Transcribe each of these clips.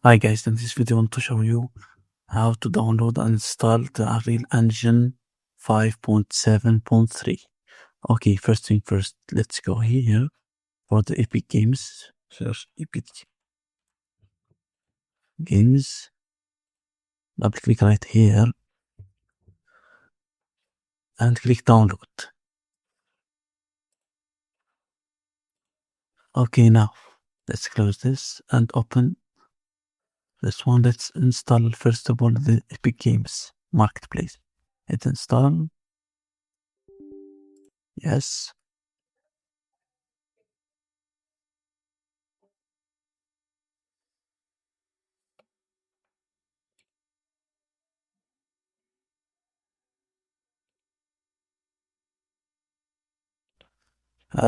Hi guys, in this video I want to show you how to download and install the Unreal Engine 5.7.3. Okay, first thing first, let's go here for the Epic Games. Search Epic Games. Double click right here and click download. Okay, now let's close this and open this one. Let's install first of all the Epic Games Marketplace. Hit install. Yes.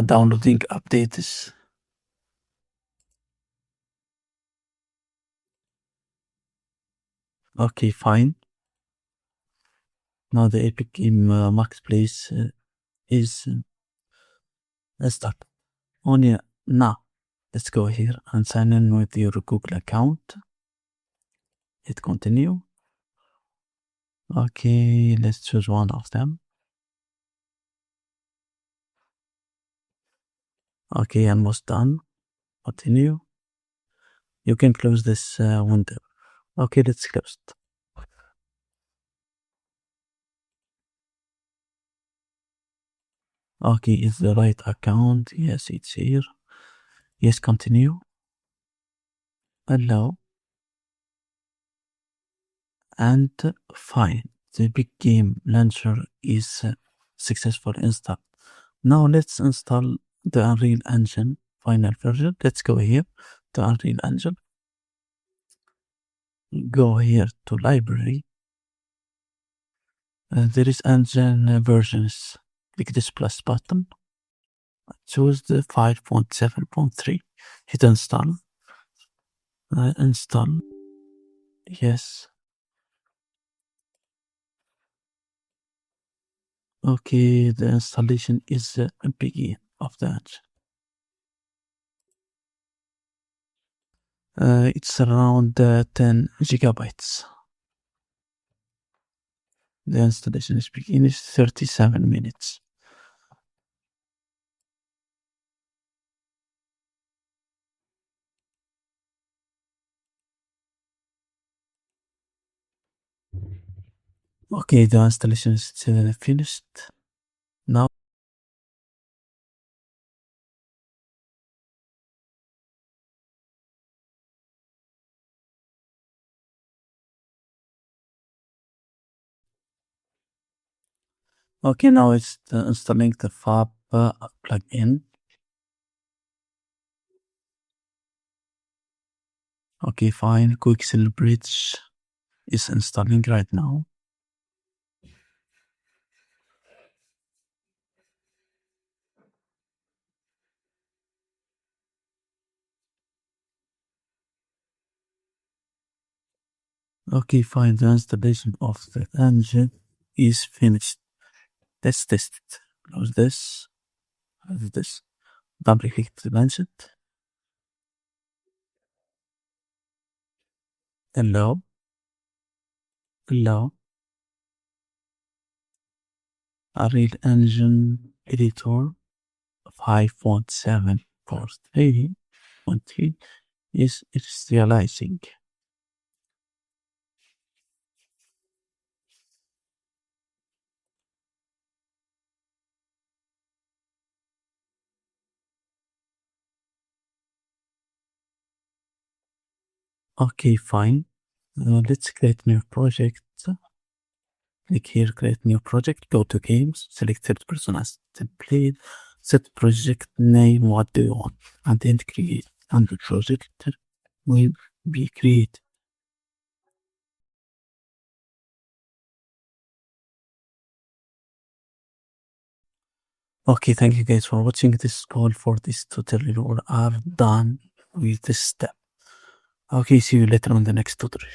Downloading updates. Okay, fine. Now the Epic Game Marketplace is start. Only now, let's go here and sign in with your Google account. Hit continue. Okay, let's choose one of them. Okay, almost done. Continue. You can close this window. Okay, let's close it. Okay, is the right account? Yes, it's here. Yes, continue. Allow. And fine. The Big Game Launcher is successful install. Now let's install the Unreal Engine final version. Let's go here to Unreal Engine. Go here to library. There is engine versions. Click this plus button. Choose the 5.7.3. Hit install. Install. Yes. Okay, the installation is begin of the engine. It's around 10 gigabytes. The installation is beginning 37 minutes. Okay, the installation is finished. Now, okay, now it's installing the Fab plugin. Okay, fine. Quixel Bridge is installing right now. Okay, fine. The installation of the engine is finished. Let's test it. Close this. Close this. Double click to launch it. Allow. Allow. Unreal Engine Editor 5.7.3 is initializing. Okay, fine. Let's create new project. Click here, create new project. Go to games, select third person as template, set project name, what do you want, and then create. And the project will be created. Okay, thank you guys for watching this call for this tutorial. We are done with this step. Okay, see you later on the next tutorial.